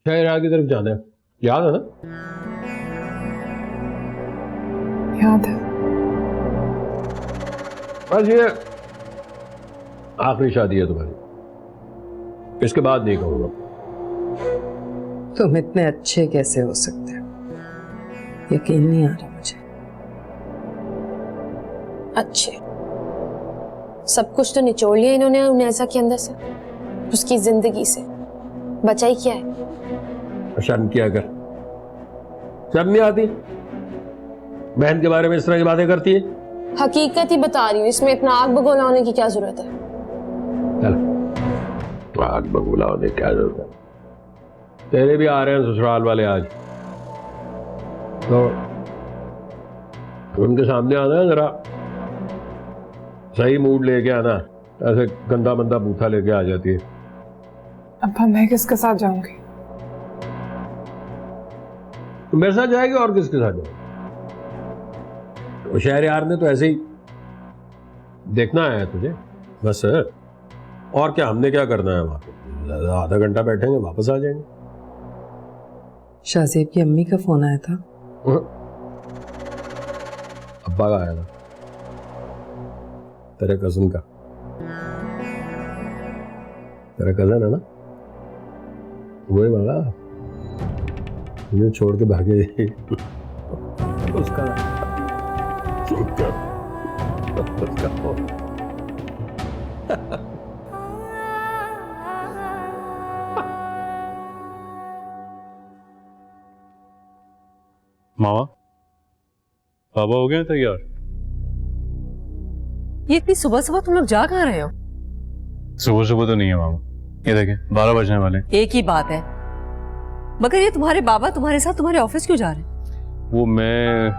शहर की तरफ जाना है, याद है ना? याद है। बस ये आखिरी शादी है तुम्हारी, इसके बाद नहीं कहूंगा। तुम इतने अच्छे कैसे हो सकते हो, यकीन नहीं आ रहा मुझे। अच्छे सब कुछ तो निचोड़ लिया इन्होंने उन्नेसा के अंदर से, उसकी जिंदगी से बचाई क्या है? शर्म किया कर, शर्म नहीं आती? बहन के बारे में इस तरह की बातें करती है। हकीकत ही बता रही हूँ, इसमें इतना आग बगोला होने की क्या जरूरत है? चल, आग बगोला होने की क्या जरूरत है? तेरे भी आ रहे हैं ससुराल वाले आज, तो उनके सामने आना है, जरा सही मूड लेके आना, ऐसे गंदा मंदा बूथा लेके आ जाती है। अब्बा मैं किसके साथ जाऊंगी? तो मेरे साथ जाएगी और किसके साथ जाएगी? तो शहर यार ने तो ऐसे ही देखना आया है तुझे बस, और क्या? हमने क्या करना है वहां पे? आधा घंटा बैठेंगे, वापस आ जाएंगे। शाहजेब की अम्मी का फोन आया था। अब्बा का आया था, तेरे कजन का। तेरा कजन है ना, वही वाला मुझे छोड़ के भागे उसका मामा, बाबा हो गए तैयार? ये इतनी सुबह सुबह तुम लोग जा कहाँ रहे हो? सुबह सुबह तो नहीं है मामा, ये देखें 12 बजने वाले। एक ही बात है, मगर ये तुम्हारे बाबा तुम्हारे साथ तुम्हारे ऑफिस क्यों जा रहे हैं? वो मैं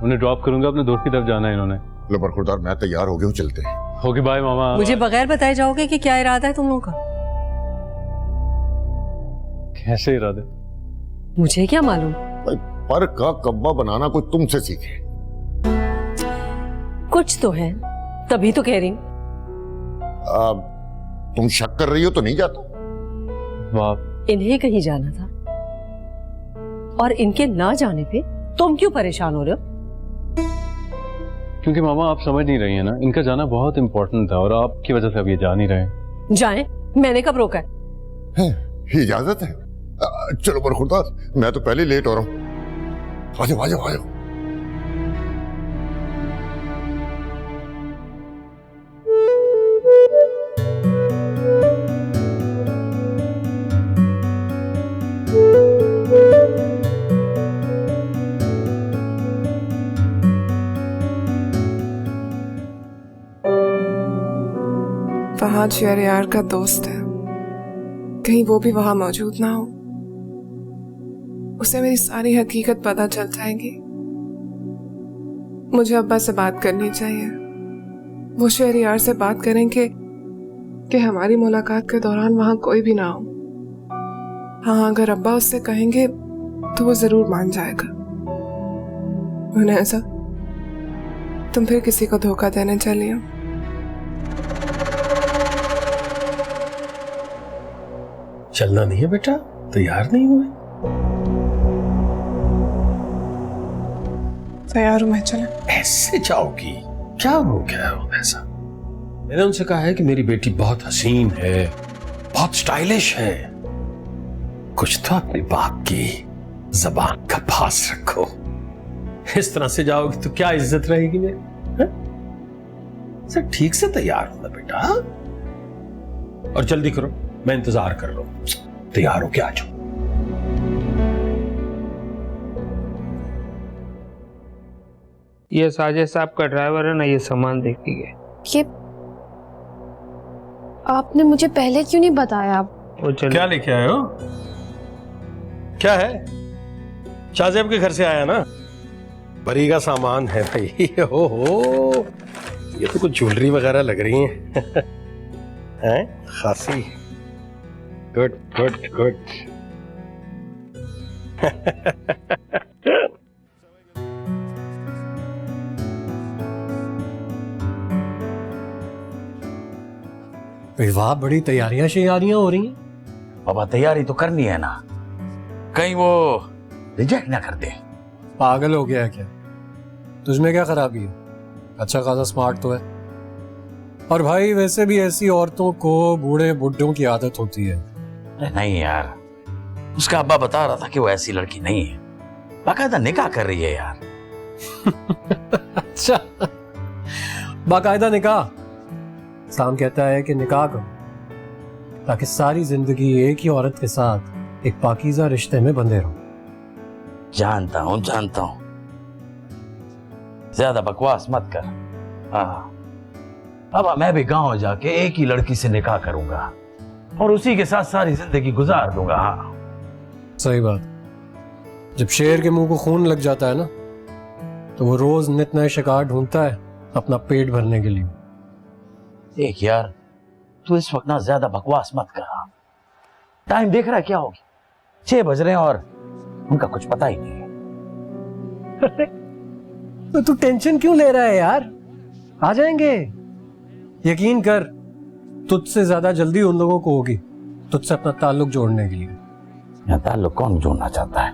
उन्हें ड्रॉप करूंगा, अपने दोस्त की तरफ जाना है इन्होंने। लो बरखुरदार, मैं तैयार हो गया हूँ, चलते हैं। ओके बाय मामा। मुझे बगैर बताए जाओगे कि क्या इरादा है तुम लोगों का? कैसे इरादे? मुझे क्या मालूम। पर का कब्बा बनाना कोई तुमसे सीखे। कुछ तो है, तभी तो कह रही हूँ। तुम शक कर रही हो तो नहीं जाता? वाह, इन्हें कहीं जाना था और इनके ना जाने पे तुम क्यों परेशान हो रहे हो? क्योंकि मामा आप समझ नहीं रही है ना, इनका जाना बहुत इंपॉर्टेंट था और आपकी वजह से अब ये जा नहीं रहे। जाएं? मैंने कब रोका है? इजाजत है? चलो बरखुरदार, मैं तो पहले लेट हो रहा हूँ। आ जाओ आ जाओ आ जाओ। फहाद शहरयार का दोस्त है, कहीं वो भी वहां मौजूद ना हो, उसे मेरी सारी हकीकत पता चल जाएगी। मुझे अब्बा से बात करनी चाहिए। वो शहरयार से बात करेंगे कि हमारी मुलाकात के दौरान वहां कोई भी ना हो। हाँ, अगर अब्बा उससे कहेंगे तो वो जरूर मान जाएगा। उन्हें ऐसा तुम फिर किसी को धोखा देने चली हो? चलना नहीं है बेटा? तैयार नहीं हुए? तैयार हूं मैं, चले। ऐसे जाओगी? क्या हो गया हो ऐसा? मैंने उनसे कहा है कि मेरी बेटी बहुत हसीन है, बहुत स्टाइलिश है। कुछ तो अपनी बाप की जबान का पास रखो। इस तरह से जाओगी तो क्या इज्जत रहेगी मेरी? सर ठीक से तैयार होना बेटा, और जल्दी करो, मैं इंतजार कर रहा हूं। तैयार हो के आ जाओ। ये साजिद साहब का ड्राइवर है ना, ये सामान देखिए। ये आपने मुझे पहले क्यों नहीं बताया? वो चलो। क्या लेके आए हो? क्या है? शाहजेब के घर से आया ना? परी का सामान है भाई। हो ये तो कुछ ज्वेलरी वगैरह लग रही हैं। हैं? खासी। Good good good. वाह, बड़ी तैयारियां हो रही हैं। बाबा तैयारी तो करनी है ना, कहीं वो रिजेक्ट ना कर दे। पागल हो गया है क्या? तुझमें क्या खराबी है? अच्छा खासा स्मार्ट तो है। और भाई वैसे भी ऐसी औरतों को बूढ़े बुड्ढों की आदत होती है। अरे नहीं यार, उसका अब्बा बता रहा था कि वो ऐसी लड़की नहीं है, बाकायदा निकाह कर रही है यार। अच्छा, बाकायदा निकाह? साम कहता है कि निकाह करो ताकि सारी जिंदगी एक ही औरत के साथ एक पाकीज़ा रिश्ते में बंधे रहो। जानता हूँ, ज्यादा बकवास मत कर। हाँ, अब मैं भी गांव जाके एक ही लड़की से निकाह करूंगा और उसी के साथ सारी जिंदगी गुजार दूंगा। हाँ सही बात। जब शेर के मुंह को खून लग जाता है ना, तो वो रोज नित नए शिकार ढूंढता है अपना पेट भरने के लिए। देख यार, तू इस वक्त ना ज्यादा बकवास मत कर। टाइम देख रहा है क्या होगी? 6 बज रहे हैं और उनका कुछ पता ही नहीं है। तो तू टेंशन क्यों ले रहा है यार? आ जाएंगे, यकीन कर। तुझसे ज्यादा जल्दी उन लोगों को होगी तुझसे अपना ताल्लुक जोड़ने के लिए। यहाँ ताल्लुक कौन जोड़ना चाहता है?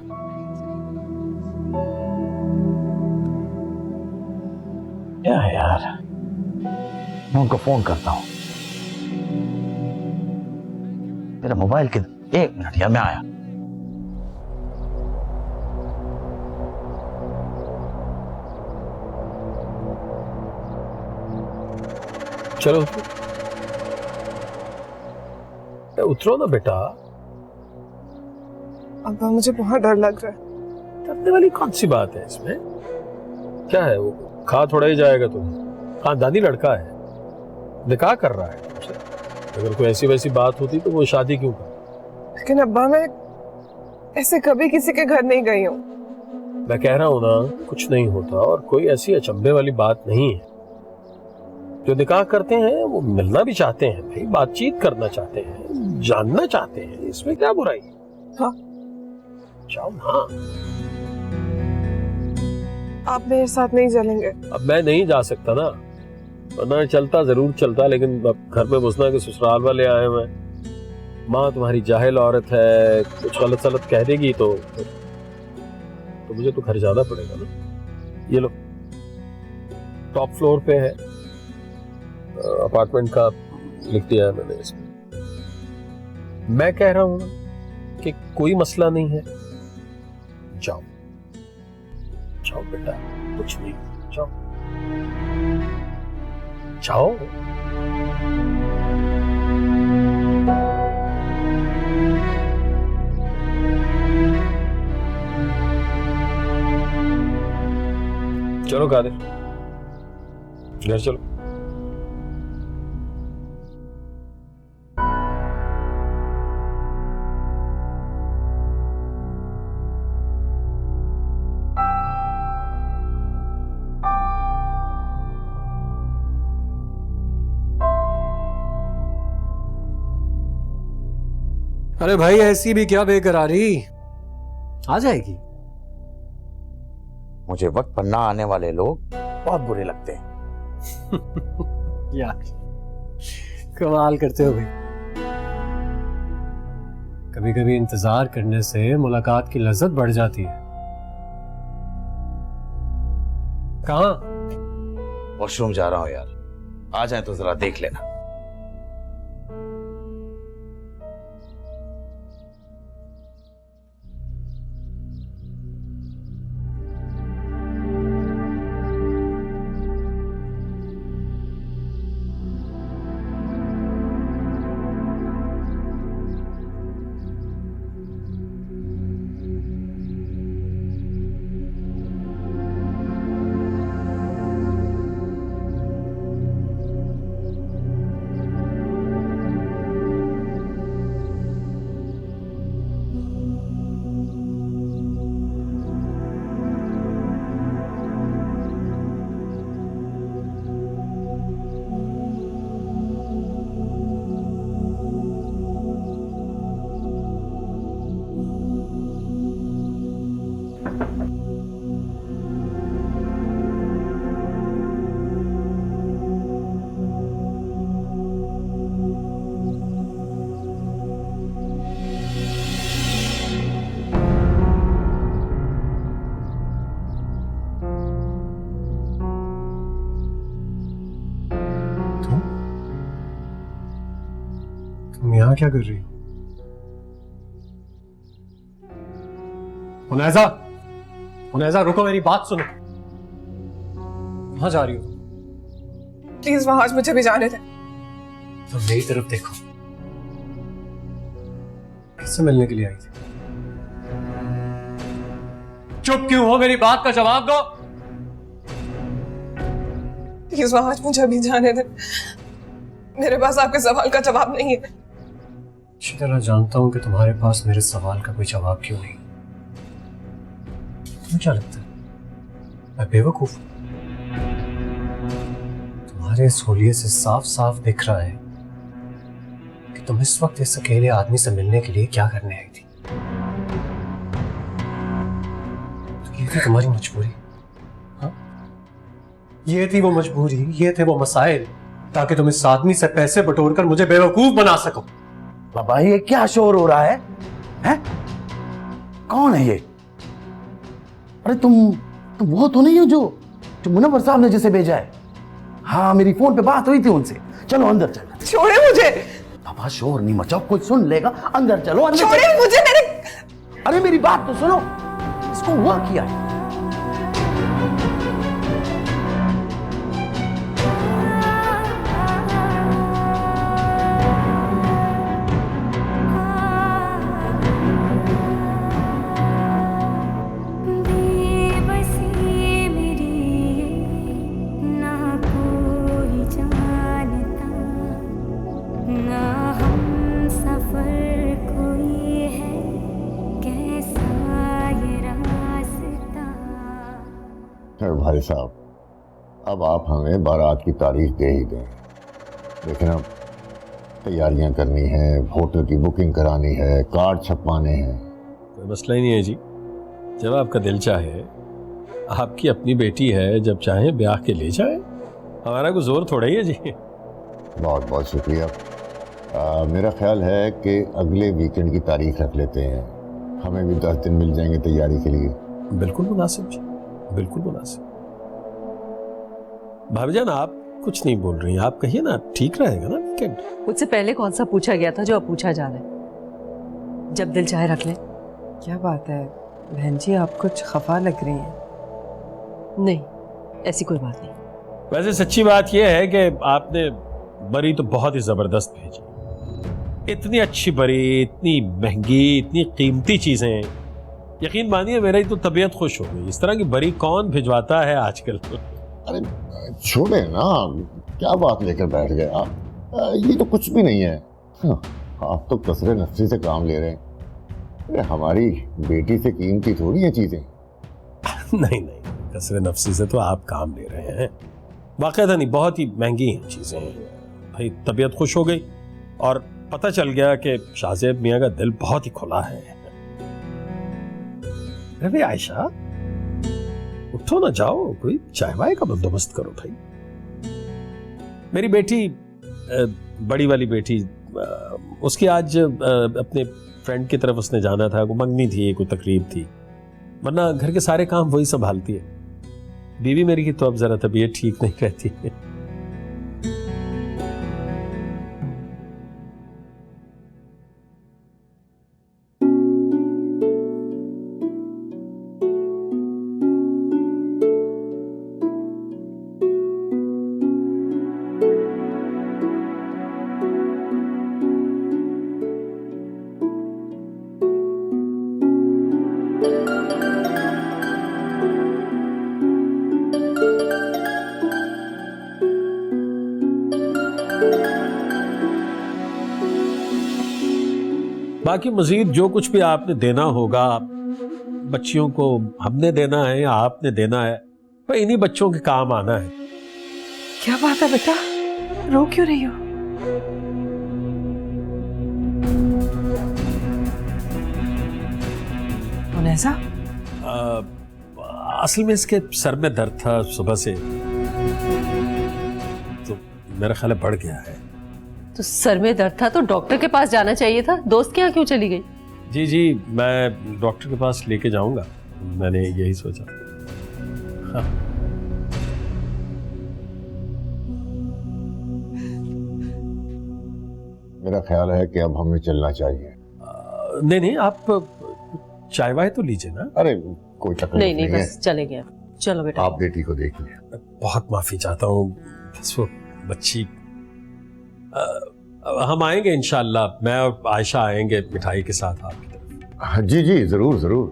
क्या है यार, मैं उनको फोन करता हूँ। मेरा मोबाइल के 1 मिनट यार, मैं आया। चलो उतरो ना बेटा। अब्बा मुझे बहुत डर लग रहा है। डरने वाली कौन सी बात है इसमें? क्या है, वो खा थोड़ा ही जाएगा तुम। खानदानी लड़का है, निकाह कर रहा है तुमसे। अगर कोई ऐसी वैसी बात होती तो वो शादी क्यों कर? लेकिन अब्बा मैं ऐसे कभी किसी के घर नहीं गई हूँ। मैं कह रहा हूं ना, कुछ नहीं होता और कोई ऐसी अचंभे वाली बात नहीं है। जो निकाह करते हैं वो मिलना भी चाहते हैं भाई, बातचीत करना चाहते हैं, जानना चाहते हैं, इसमें क्या बुराई है? हाँ जाओ ना। आप मेरे साथ नहीं चलेंगे? अब मैं नहीं जा सकता ना, वरना चलता जरूर चलता, लेकिन अब घर पे घुसना के ससुराल वाले आए हुए हैं। माँ तुम्हारी जाहिल औरत है, कुछ गलत सलत कह देगी तो मुझे तो घर जाना पड़ेगा ना। ये लो, टॉप फ्लोर पे है अपार्टमेंट का, लिख दिया है मैंने इसमें। मैं कह रहा हूं ना कि कोई मसला नहीं है, जाओ जाओ बेटा, कुछ नहीं, जाओ जाओ। चलो कादिर, घर चलो। अरे भाई ऐसी भी क्या बेकरारी, आ जाएगी। मुझे वक्त पर ना आने वाले लोग बहुत बुरे लगते हैं। यार कमाल करते हो भाई। कभी कभी इंतजार करने से मुलाकात की लज्जत बढ़ जाती है। कहाँ? वॉशरूम जा रहा हूं यार, आ जाए तो जरा देख लेना। तुम यहाँ क्या कर रही हो? उनैजा, उनैजा रुको, मेरी बात सुनो। कहाँ जा रही हो? प्लीज वहाज मुझे भी जाने दे। तुम मेरी तरफ देखो। किससे मिलने के लिए आई थी? चुप क्यों हो? मेरी बात का जवाब दो। प्लीज वहाज मुझे भी जाने दे। मेरे पास आपके सवाल का जवाब नहीं है। अच्छी तरह जानता हूं कि तुम्हारे पास मेरे सवाल का कोई जवाब क्यों नहीं। तुम्हें क्या लगता है मैं बेवकूफ हूं? तुम्हारे इस होलिये से साफ साफ दिख रहा है कि तुम इस वक्त इस अकेले आदमी से मिलने के लिए क्या करने आई थी। तो ये थी तुम्हारी मजबूरी। हाँ? ये थी वो मजबूरी, ये थे वो मसाइल, ताकि तुम इस आदमी से पैसे बटोरकर मुझे बेवकूफ बना सको। बाबा ये क्या शोर हो रहा है? हैं? कौन है ये? अरे तुम वो तो नहीं हो जो मुनव्वर साहब ने जिसे भेजा है? हाँ, मेरी फोन पे बात हुई थी उनसे। चलो अंदर चलो। छोड़े मुझे। बाबा शोर नहीं मचाओ, कोई सुन लेगा। अंदर चलो, अंदर छोड़े मुझे। मेरे अरे मेरी बात तो सुनो, इसको हुआ क्या है? भाई साहब, अब आप हमें बारात की तारीख दे ही दें, लेकिन अब तैयारियां करनी है, होटल की बुकिंग करानी है, कार्ड छपवाने हैं। कोई मसला ही नहीं है जी, जब आपका दिल चाहे। आपकी अपनी बेटी है, जब चाहे ब्याह के ले जाए, हमारा कोई जोर थोड़ा ही है जी। बहुत बहुत शुक्रिया। मेरा ख्याल है कि अगले वीकेंड की तारीख रख लेते हैं, हमें भी 10 दिन मिल जाएंगे तैयारी के लिए। बिल्कुल मुनासिब जी, बिल्कुल मुनासिब। भाभी जान आप कुछ नहीं बोल रही, आप कहिए ना, ठीक रहेगा ना वीकेंड? मुझसे पहले कौन सा पूछा गया था जो अब पूछा जा रहा है? जब दिल चाहे रख ले। क्या बात है बहन जी, आप कुछ खफा लग रही हैं। नहीं, ऐसी कोई बात नहीं। वैसे सच्ची बात यह है कि आपने बरी तो बहुत ही जबरदस्त भेजी। इतनी अच्छी बरी, इतनी महंगी, इतनी कीमती चीजें, यकीन मानिए मेरी तो तबीयत खुश हो गई। इस तरह की बरी कौन भिजवाता है आजकल? अरे छोड़े ना, क्या बात लेकर बैठ गए आप? ये तो कुछ भी नहीं है। हाँ, आप तो कसरे नफ्सी से काम ले रहे हैं। अरे हमारी बेटी से कीमती थोड़ी है चीजें। नहीं नहीं, कसरे नफ्सी से तो आप काम ले रहे हैं। वाक़ईतन नहीं, बहुत ही महंगी हैं चीजें। भाई तबीयत खुश हो गई और पता चल गया कि शाहजेब मियाँ का दिल बहुत ही खुला है। अरे आयशा उठो ना, जाओ कोई चाय वाय का बंदोबस्त करो भाई। मेरी बेटी, बड़ी वाली बेटी, उसकी आज अपने फ्रेंड की तरफ उसने जाना था, कोई मंगनी थी, कोई तकरीब थी, वरना घर के सारे काम वही संभालती है। बीवी मेरी की तो अब जरा तबीयत ठीक नहीं रहती है। बाकी मजीद जो कुछ भी आपने देना होगा बच्चियों को, हमने देना है या आपने देना है, भाई इन्हीं बच्चों के काम आना है। क्या बात है बेटा, रो क्यों रही हो? उनैजा? असल में इसके सर में दर्द था सुबह से, तो मेरा ख्याल है बढ़ गया है। तो सर में दर्द था तो डॉक्टर के पास जाना चाहिए था, दोस्त के यहाँ क्यों चली गई? जी जी, मैं डॉक्टर के पास लेके जाऊंगा, मैंने यही सोचा। हाँ। मेरा ख्याल है कि अब हमें चलना चाहिए। नहीं नहीं, आप चाय वाय तो लीजिए ना। अरे कोई तकलीफ नहीं नहीं, है। बस चले गए। चलो बेटा। आप बेटी को देखिए। बहुत माफी चाहता हूँ, बस वो बच्ची हम आएंगे इंशाल्लाह, मैं और आयशा आएंगे मिठाई के साथ आपकी तरफ। हाँ, जी जी जरूर जरूर।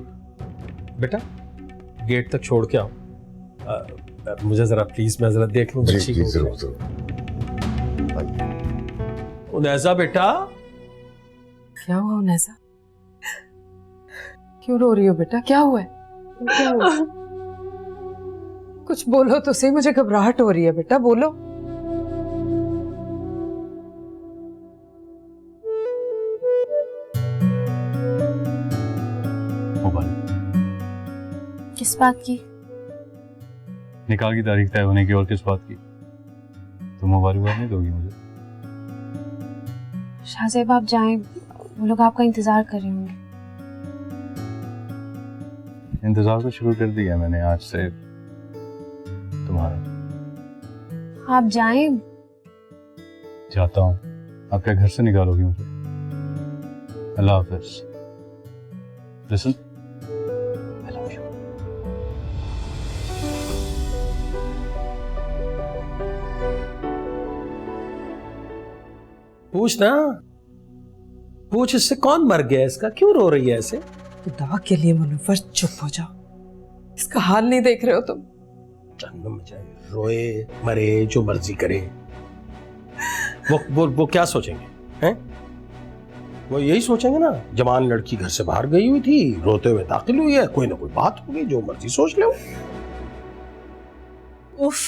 बेटा गेट तक छोड़ के आओ, मुझे जरा प्लीज, मैं जरा देख लूं जी बच्ची जी को। जरूर जरूर। उनैजा बेटा, क्या हुआ उनैसा? क्यों रो रही हो बेटा? क्या हुआ है? क्या हुआ? कुछ बोलो तो सही, मुझे घबराहट हो रही है बेटा, बोलो। मोबाइल किस बात की? निकाह की तारीख तय होने की, और किस बात की? तुम मोबाइल नहीं दोगी मुझे? शाहजेब आप जाएं, वो लोग आपका इंतजार कर रहे होंगे। इंतजार तो शुरू कर दिया मैंने आज से तुम्हारा। आप जाएं। जाता हूँ। आप क्या घर से निकालोगी मुझे? अल्लाह हाफिज। Listen, I love you. पूछ ना, पूछ इससे कौन मर गया, इसका क्यों रो रही है ऐसे? खुदा के लिए मुनव्वर चुप हो जाओ, इसका हाल नहीं देख रहे हो तुम? जन्म में जाए, रोए मरे जो मर्जी करे, वो क्या सोचेंगे हैं? वो यही सोचेंगे ना, जवान लड़की घर से बाहर गई हुई थी, रोते हुए दाखिल हुई है, कोई ना कोई बात हो गई, जो मर्जी सोच ले। उफ,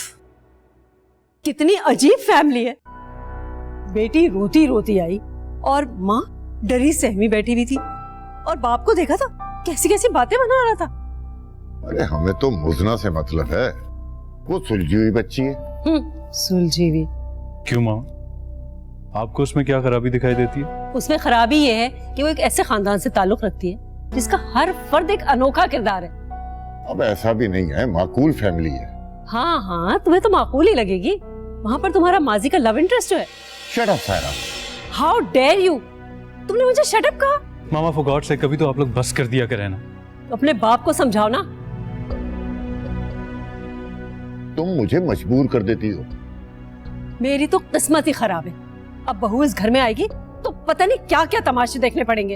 कितनी अजीब फैमिली है। बेटी रोती रोती आई और माँ डरी सहमी बैठी हुई थी, और बाप को देखा था कैसी कैसी बातें बना रहा था। अरे हमें तो मुजना से मतलब है, वो सुलझी हुई बच्ची है। सुलझी हुई? क्यों मामा, आपको उसमें क्या खराबी दिखाई देती है? उसमें खराबी ये है कि वो एक ऐसे खानदान से ताल्लुक रखती है जिसका हर फर्द एक अनोखा किरदार है। अब ऐसा भी नहीं है, माकूल फैमिली है। हाँ हाँ, तुम्हें तो माकूल ही लगेगी, वहाँ पर तुम्हारा माजी का लव इंटरेस्ट जो है। Shut up Saira. How dare you, तुमने मुझे शट अप कहा? मामा फॉर गॉड से कभी तो आप लोग बस कर दिया करें ना। अपने बाप को समझाओ ना। तुम मुझे मजबूर कर देती हो। मेरी तो किस्मत ही खराब है, अब बहू इस घर में आएगी तो पता नहीं क्या क्या तमाशे देखने पड़ेंगे।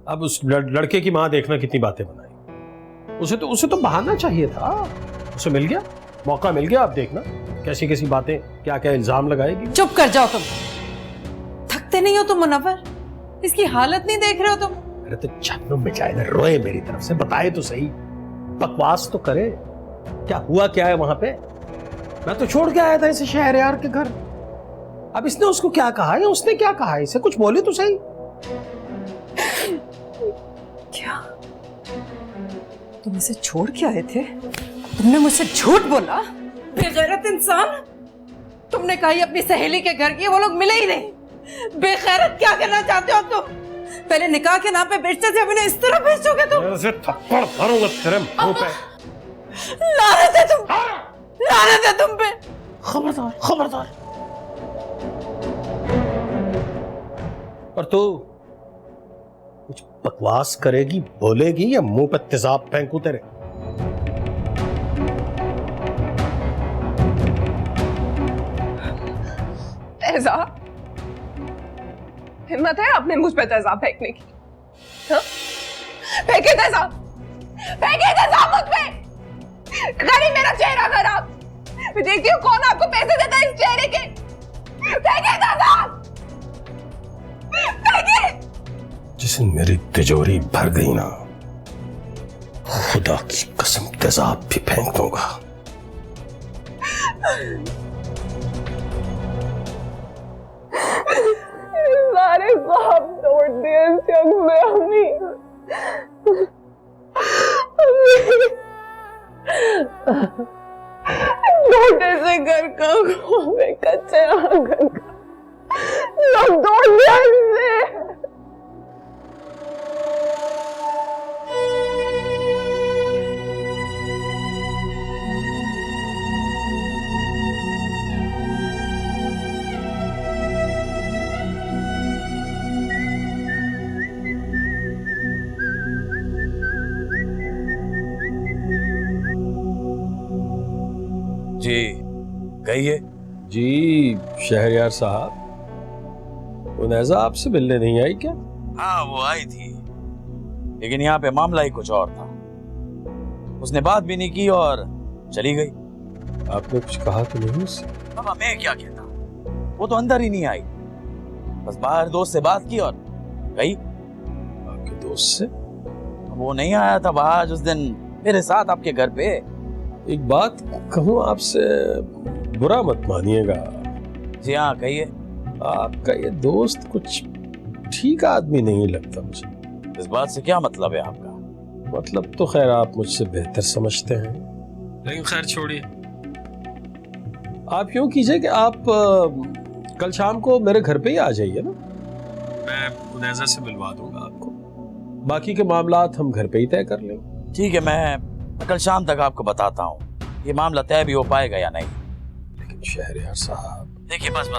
अब उस लड़के की माँ देखना कितनी बातें बनाई, उसे तो बहाना चाहिए था, उसे मिल गया, मौका मिल गया। अब देखना कैसी कैसी बातें, क्या क्या इल्जाम लगाएगी। चुप कर जाओ तुम, थकते नहीं हो तुम मुनव्वर? इसकी हालत नहीं देख रहे हो तुम? अरे तो जन्म में जाए ना, रोए मेरी तरफ से, बताए तो सही, बकवास तो करे, क्या हुआ क्या है वहां पे? मैं तो छोड़ के आया था इसे शहरयार के घर, अब इसने उसको क्या कहा है, उसने क्या कहा है, इसे कुछ बोले तो सही। क्या तुम इसे छोड़ के आए थे? तुमने मुझसे झूठ बोला, बेगैरत इंसान। तुमने कहा अपनी सहेली के घर की, वो लोग मिले ही नहीं। बेगैरत क्या कहना चाहते हो तुम? पहले निकाह के नाम पे बेचते थे, अब इन्हें इस तरह बेचोगे तुम? ऐसे थप्पड़ मारूंगा तेरे मुंह पे। लानत है तुम, लानत है तुम पे। खबरदार खबरदार। और तू कुछ बकवास करेगी, बोलेगी, या मुंह पे तेजाब फेंकू तेरे? तेजाब? हिम्मत है आपने मुझ पे तेजाब फेंकने की? हाँ? फेंके तेजाब, फेंके तेजाब मुझ पे। करी मेरा चेहरा खराब, मैं देखती हूँ कौन आपको पैसे देता है इस चेहरे के। फेंके तेजाब, फेंके। जिस दिन मेरी तिजोरी भर गई ना, खुदा की कसम तेजाब भी फेंक दूंगा। सारे ख्वाब तोड़ दिए इस जंग में अम्मी। छोटे से घर का ख्वाब है, कच्चे आंगन का, सब तोड़ दिया इसने। कहिए। जी शहरयार साहब, वो नैजा आपसे मिलने नहीं आई क्या? हाँ वो आई थी, लेकिन यहाँ पे मामला ही कुछ और था। उसने बात भी नहीं की और चली गई। आपने कुछ कहा तो नहीं उससे? बाबा मैं क्या कहता, वो तो अंदर ही नहीं आई, बस बाहर दोस्त से बात की और गई। आपके दोस्त से? वो नहीं आया था बाहर उस दिन मेरे साथ आपके घर पे। एक बात कहूँ आपसे, बुरा मत मानिएगा। जी हाँ कहिए। आपका ये दोस्त कुछ ठीक आदमी नहीं लगता मुझे। इस बात से क्या मतलब है आपका? मतलब तो खैर आप मुझसे बेहतर समझते हैं, लेकिन खैर छोड़िए। आप यूं कीजिए कि आप कल शाम को मेरे घर पे ही आ जाइए ना, मैं नैजा से मिलवा दूंगा आपको। बाकी के मामलात हम घर पे ही तय कर लेंगे। ठीक है, मैं कल शाम तक आपको बताता हूँ ये मामला तय भी हो पाएगा या नहीं। लेकिन शहरयार साहब, देखिए बस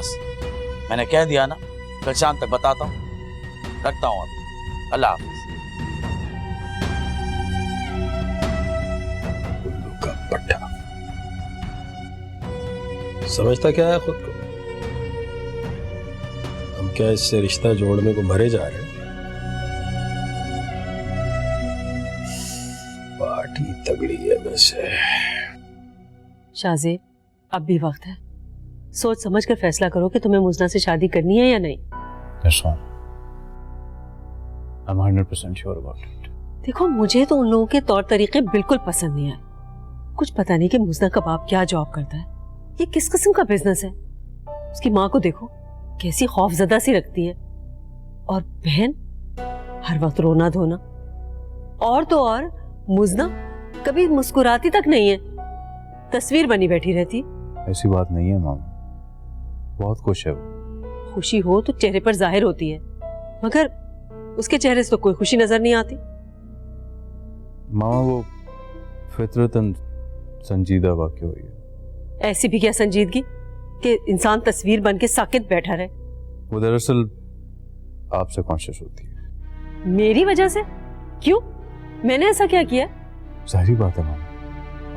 मैंने कह दिया ना, कल शाम तक बताता हूँ। रखता हूँ अब, अल्लाह हाफिज। उल्लू का पट्टा समझता क्या है खुद को? हम क्या इससे रिश्ता जोड़ने को मरे जा रहे हैं? पार्टी तगड़ी है वैसे। शाहजेब, अब भी वक्त है, सोच समझ कर फैसला करो कि तुम्हें मुजना से शादी करनी है या नहीं। Yes, ma'am. I'm 100% sure about it. देखो, मुझे तो उन लोगों के तौर तरीके बिल्कुल पसंद नहीं आए। कुछ पता नहीं कि मुजना का बाप क्या जॉब करता है, ये किस किस्म का बिजनेस है। उसकी माँ को देखो कैसी खौफजदा सी रखती है, और बहन हर वक्त रोना धोना। और तो और मुजना कभी मुस्कुराती तक नहीं है, तस्वीर बनी बैठी रहती। ऐसी बात नहीं है मामा, बहुत खुश है वो। खुशी हो तो चेहरे पर जाहिर होती है, मगर उसके चेहरे से तो कोई खुशी नजर नहीं आती। मामा वो फितरतन संजीदा वाक़या हुई है। ऐसी भी क्या संजीदगी कि इंसान तस्वीर बन के साकित बैठा रहे। वो दरअसल आपसे कॉन्शियस होती है। मेरी वजह से? क्यों? मैंने ऐसा क्या किया? जाहिर बात है मामा,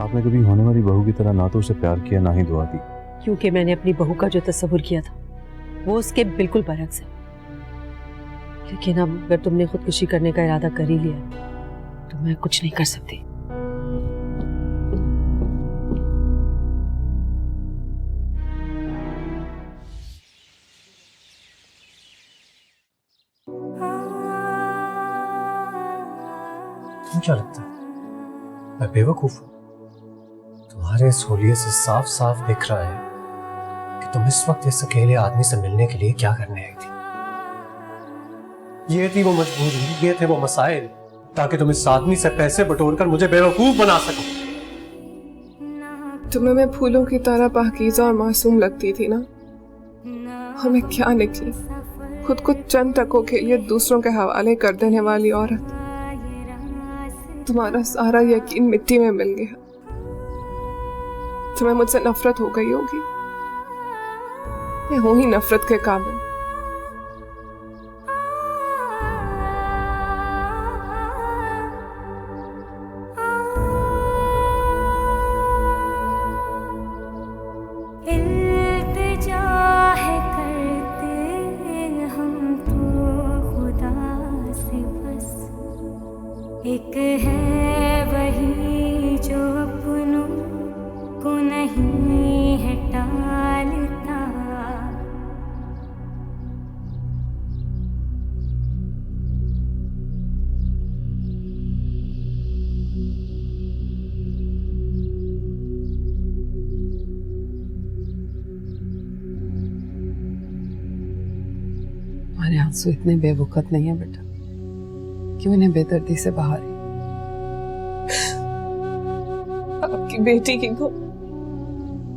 आपने कभी होने वाली बहू की तरह ना तो उसे प्यार किया ना ही दुआ दी। क्योंकि मैंने अपनी बहू का जो तस्वुर किया था वो उसके बिल्कुल बरक्स है। लेकिन अब अगर तुमने खुदकुशी करने का इरादा कर ही लिया तो मैं कुछ नहीं कर सकती। तुम्हें क्या लगता है मैं बेवकूफ हूं? तुम्हारे इस होलिये से साफ साफ दिख रहा है कि तुम इस वक्त इस अकेले आदमी से मिलने के लिए क्या करने आई थी। ये थी वो मजबूरी, ये थे वो मसाइल, ताकि तुम इस आदमी से पैसे बटोरकर मुझे बेवकूफ बना सको। तुम्हें मैं फूलों की तरह पाकीज़ा और मासूम लगती थी ना, और मैं क्या निकली, खुद को चंद टकों के लिए दूसरों के हवाले कर देने वाली औरत। तुम्हारा सारा यकीन मिट्टी में मिल गया। तुम्हें मुझसे नफरत हो गई होगी, मैं हूं ही नफरत के काबिल। एक है वही जो अपनों को नहीं है टालता। तुम्हारे आंसू इतने बेवकूफ नहीं है बेटा, क्यों इन्हें बेदर्दी से बहा रही? आपकी बेटी की तो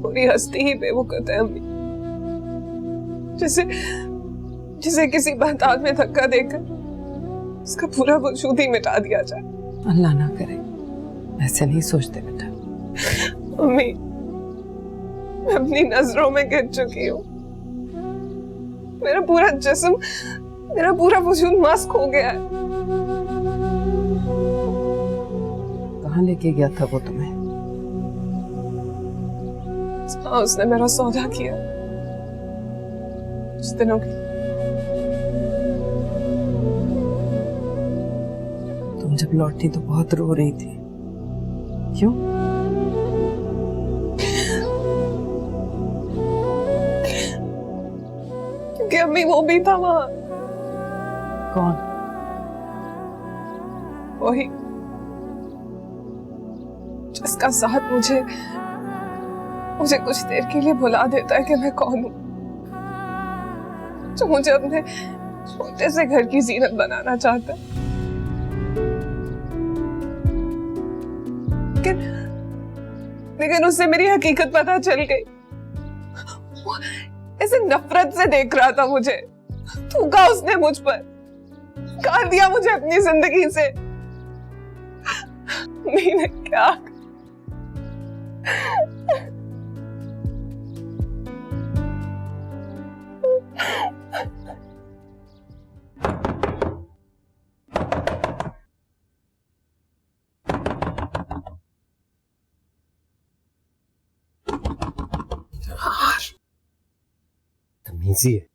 पूरी हस्ती ही बेवकूफ है अम्मी। जिसे किसी बहताज में धक्का देकर उसका पूरा वजूद ही मिटा दिया जाए। अल्लाह ना करे, ऐसे नहीं सोचते बेटा। अम्मी, मैं अपनी नजरों में गिर चुकी हूँ। मेरा पूरा जिस्म, मेरा पूरा वजूद मस्क हो गया है। कहाँ लेके गया था वो तुम्हें? हाँ, उसने मेरा सौदा किया कुछ दिनों के। तुम जब लौटी तो बहुत रो रही थी, क्यों? क्योंकि अम्मी वो भी था वहां। कौन? वही जिसका साथ मुझे कुछ देर के लिए भुला देता है कि मैं कौन हूं, जो मुझे अपने छोटे से घर की जीनत बनाना चाहता है। लेकिन उससे मेरी हकीकत पता चल गई। वो ऐसे नफरत से देख रहा था मुझे, थूका उसने मुझ पर, निकाल दिया मुझे अपनी जिंदगी से। मैंने क्या तमीज़ी है।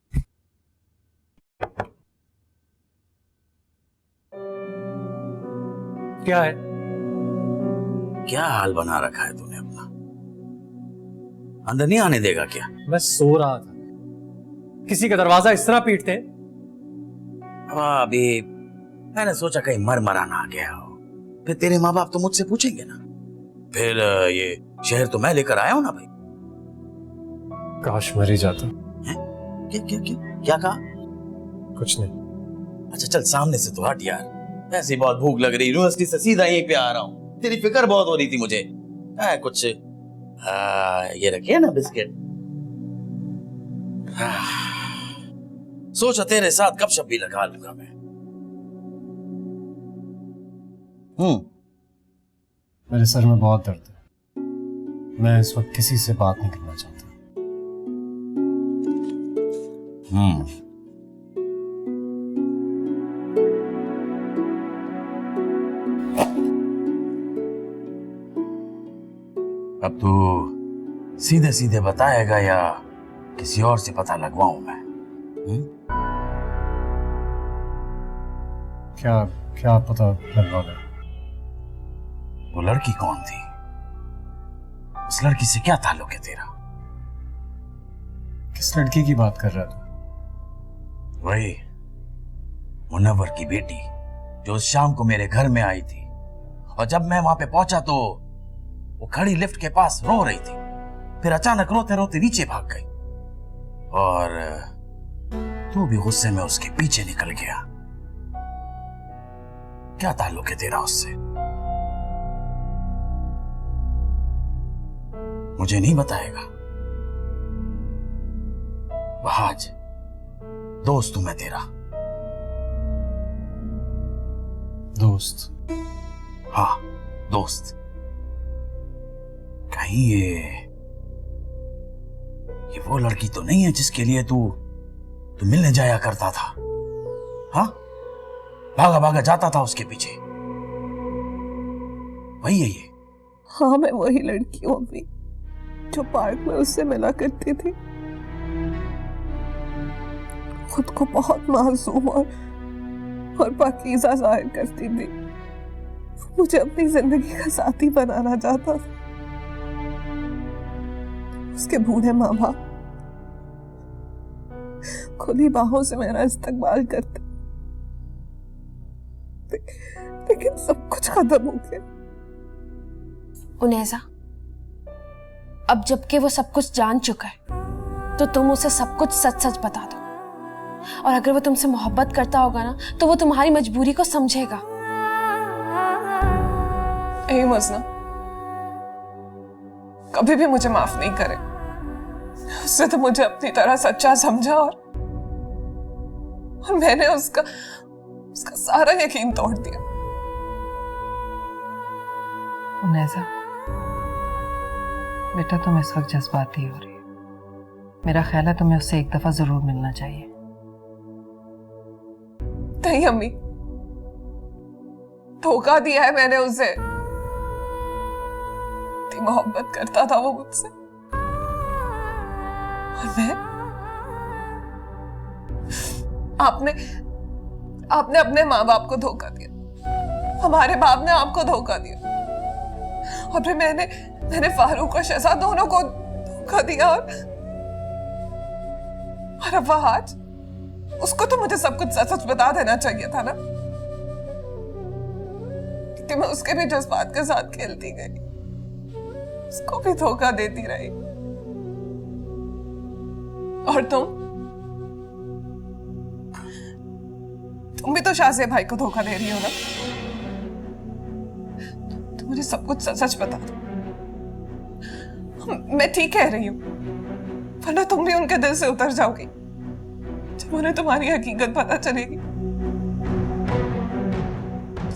क्या है? क्या हाल बना रखा है तूने अपना? अंदर नहीं आने देगा क्या? मैं सो रहा था, किसी का दरवाजा इस तरह पीटते हैं? अभी मैंने सोचा कहीं मर मरा ना आ गया हो, फिर तेरे माँ बाप तो मुझसे पूछेंगे ना। फिर ये शहर तो मैं लेकर आया हूं ना भाई। काश मर ही जाता। क्या क्या क्या क्या कहा? कुछ नहीं। अच्छा चल सामने से तो हट यार, ऐसे बहुत भूख लग रही, यूनिवर्सिटी से सीधा यहीं पे आ रहा हूँ, तेरी फिक्र बहुत हो रही थी मुझे। कुछ ये रखे ना बिस्किट। सोचा तेरे साथ गपशप भी लगा लूंगा मैं। मेरे सर में बहुत दर्द है, मैं इस वक्त किसी से बात नहीं करना चाहता। अब तू सीधे सीधे बताएगा या किसी और से पता लगवाऊं मैं? क्या क्या पता लगवाना? वो लड़की कौन थी? उस लड़की से क्या ताल्लुक है तेरा? किस लड़की की बात कर रहा है तू? वही मुनव्वर की बेटी जो उस शाम को मेरे घर में आई थी, और जब मैं वहां पे पहुंचा तो वो खड़ी लिफ्ट के पास रो रही थी, फिर अचानक रोते रोते नीचे भाग गई, और तू भी गुस्से में उसके पीछे निकल गया। क्या ताल्लुक है तेरा उससे? मुझे नहीं बताएगा? वहाज दोस्त हूं मैं तेरा। दोस्त? हाँ दोस्त। कहीं ये वो लड़की तो नहीं है जिसके लिए तू मिलने जाया करता था? हाँ, भागा भागा जाता था उसके पीछे, वही है ये? हाँ, मैं वही लड़की हूँ अम्मी, जो पार्क में उससे मिला करती थी। खुद को बहुत मासूम और पाकीज़ा जाहिर करती थी। मुझे अपनी जिंदगी का साथी बनाना चाहता था। उसके बूढ़े माँ बाप खुली बाहों से मेरा इस्तकबाल करते, लेकिन सब कुछ खत्म हो गया। उनेजा, अब जबकि वो सब कुछ जान चुका है तो तुम उसे सब कुछ सच सच बता दो, और अगर वो तुमसे मोहब्बत करता होगा ना तो वो तुम्हारी मजबूरी को समझेगा। ए मजना, कभी भी मुझे माफ नहीं करे। उससे तो मुझे अपनी तरह सच्चा समझा, और मैंने उसका सारा यकीन तोड़ दिया। उनेजा, बेटा तुम इस वक्त जज्बाती हो रही है। मेरा ख्याल है तुम्हें उससे एक दफा जरूर मिलना चाहिए। नहीं अम्मी, धोखा दिया है मैंने उसे। मोहब्बत करता था वो मुझसे, और मैं, आपने अपने माँ बाप को धोखा दिया, हमारे बाप ने आपको धोखा दिया, और फिर मैंने फारूक और शहजाद दोनों को धोखा दिया, और अब वह आज, उसको तो मुझे सब कुछ सच बता देना चाहिए था ना, कि मैं उसके भी जज्बात के साथ खेलती गई, उसको भी धोखा देती रही। और तुम भी तो शाहज़ेब भाई को धोखा दे रही हो ना। तुम मुझे सब कुछ सच बता दो। मैं ठीक कह रही हूँ, वरना तुम भी उनके दिल से उतर जाओगी जब उन्हें तुम्हारी हकीकत पता चलेगी।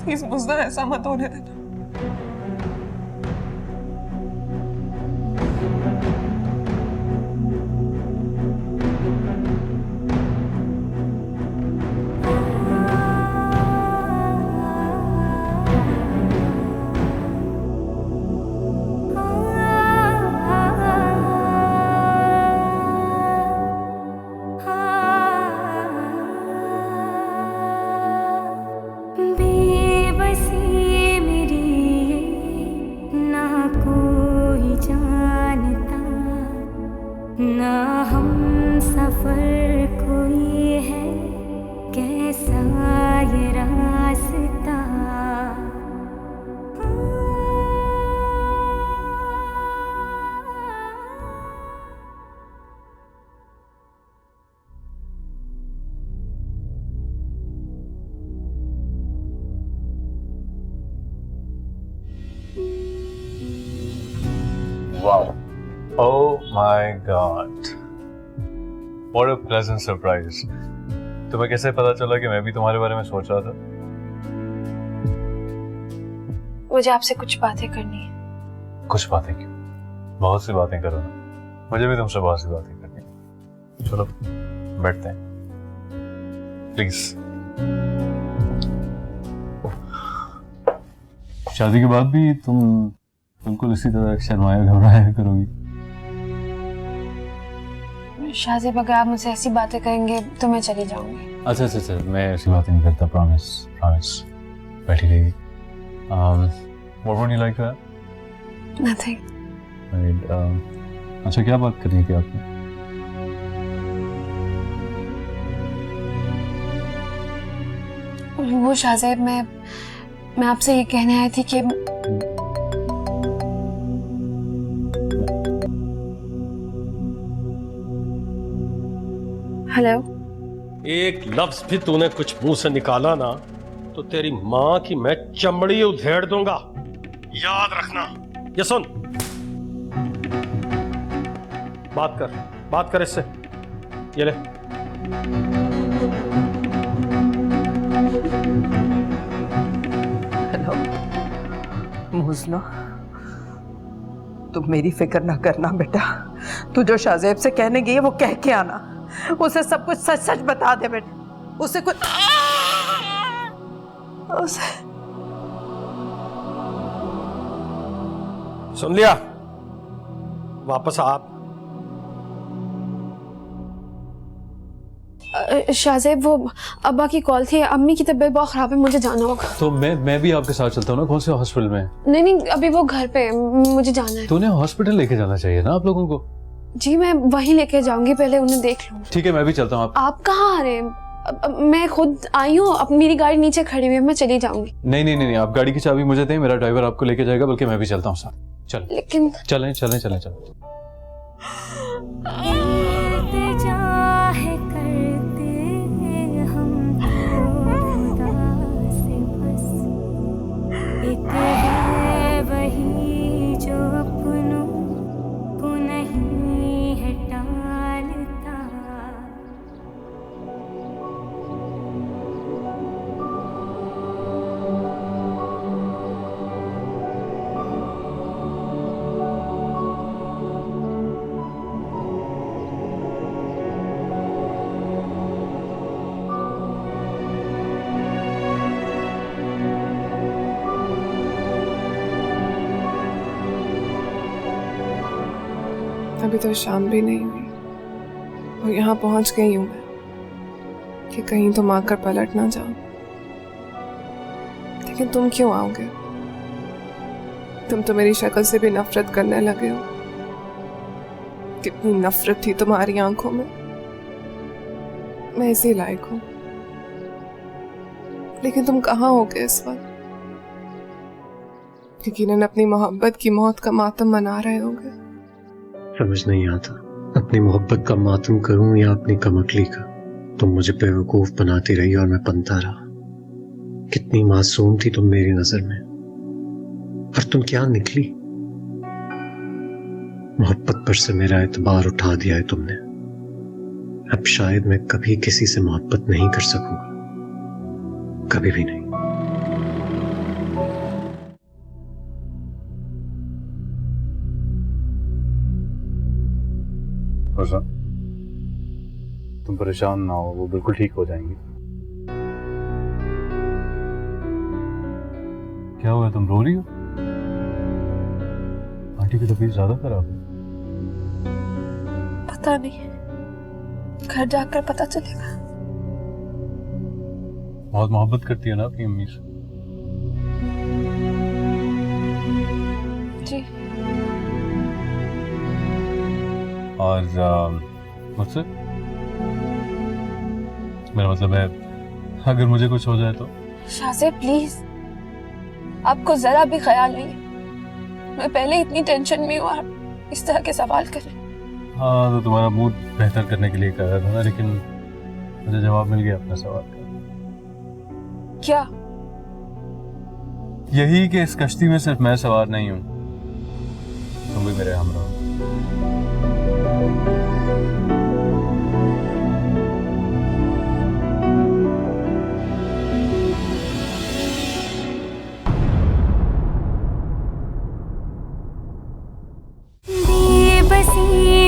प्लीज मुझे ऐसा मत होने देना। Wow. Oh my God. What a pleasant surprise. तुम्हें कैसे पता चला कि मैं भी तुम्हारे बारे में सोच रहा था? मुझे आपसे कुछ बातें करनी है। कुछ बातें क्यों? बहुत सी बातें करो ना। मुझे भी तुमसे बहुत सी बातें करनी है। चलो बैठते हैं। प्लीज। शादी के बाद भी तुम बिल्कुल इसी तरह शर्माया घबराया करोगी। शाहज़ेब, अगर आप मुझसे ऐसी बातें करेंगे तो मैं चली जाऊंगी। अच्छा, मैं ऐसी बातें नहीं करता, प्रॉमिस। बैठी रहिए। What would you like to have? Nothing. अच्छा, क्या बात करनी थी आपने? वो शाहज़ेब, मैं आपसे ये कहने आई थी कि हेलो। एक लफ्ज भी तूने कुछ मुंह से निकाला ना तो तेरी मां की मैं चमड़ी उधेड़ दूंगा, याद रखना। ये सुन, बात कर इससे। ये ले। हेलो मुज़नो, तुम मेरी फिक्र ना करना बेटा। तू जो शाहज़ेब से कहने गई है वो कह के आना। उसे सब कुछ सच बता दे बेटा। उसे कुछ सुन लिया? वापस आप। शाहज़ेब, वो अब्बा की कॉल थी, अम्मी की तबीयत बहुत खराब है, मुझे जाना होगा। तो मैं भी आपके साथ चलता हूँ ना। कौन से हॉस्पिटल में? नहीं, अभी वो घर पे, मुझे जाना है। तो उन्हें हॉस्पिटल लेके जाना चाहिए ना आप लोगों को। जी, मैं वहीं लेके जाऊंगी, पहले उन्हें देख लूंगी। ठीक है, मैं भी चलता हूँ। आप कहाँ आ रहे हैं? मैं खुद आई हूँ, अब मेरी गाड़ी नीचे खड़ी हुई है, मैं चली जाऊंगी। नहीं, आप गाड़ी की चाबी मुझे दें, मेरा ड्राइवर आपको लेके जाएगा, बल्कि मैं भी चलता हूँ साथ। चल। लेकिन चलें। अभी तो शाम भी नहीं हुई, और यहाँ पहुंच गई हूं मैं कि कहीं तुम आकर पलट ना जाओ। लेकिन तुम क्यों आओगे? तुम तो मेरी शक्ल से भी नफरत करने लगे हो। कितनी नफरत थी तुम्हारी आंखों में। मैं इसी लायक हूं, लेकिन तुम कहाँ होगे इस वक्त? यकीनन अपनी मोहब्बत की मौत का मातम मना रहे होगे। समझ नहीं आता अपनी मोहब्बत का मातम करूं या अपनी कमकली का। तुम मुझे बेवकूफ बनाती रही और मैं बनता रहा। कितनी मासूम थी तुम मेरी नजर में, पर तुम क्या निकली। मोहब्बत पर से मेरा एतबार उठा दिया है तुमने। अब शायद मैं कभी किसी से मोहब्बत नहीं कर सकूंगा, कभी भी नहीं। वर्षा, तुम परेशान ना हो, वो बिल्कुल ठीक हो जाएंगी। क्या हुआ, तुम रो रही हो? आंटी की तबीयत ज्यादा खराब है? पता नहीं, घर जाकर पता चलेगा। बहुत मोहब्बत करती है ना अपनी अम्मी से? जी। और मुझसे? मेरा मतलब है, अगर मुझे कुछ हो जाए तो? शाज़ेब प्लीज, आपको जरा भी ख्याल नहीं है। मैं पहले इतनी टेंशन में हूँ, आप इस तरह के सवाल कर रहे हैं। हाँ, तो तुम्हारा मूड बेहतर करने के लिए कर रहा था ना, लेकिन मुझे जवाब मिल गया अपना सवाल का। क्या? यही कि इस कश्ती में सिर्फ मैं सवार नहीं हूँ, तुम भी मेरे हमरा हो। बेबसी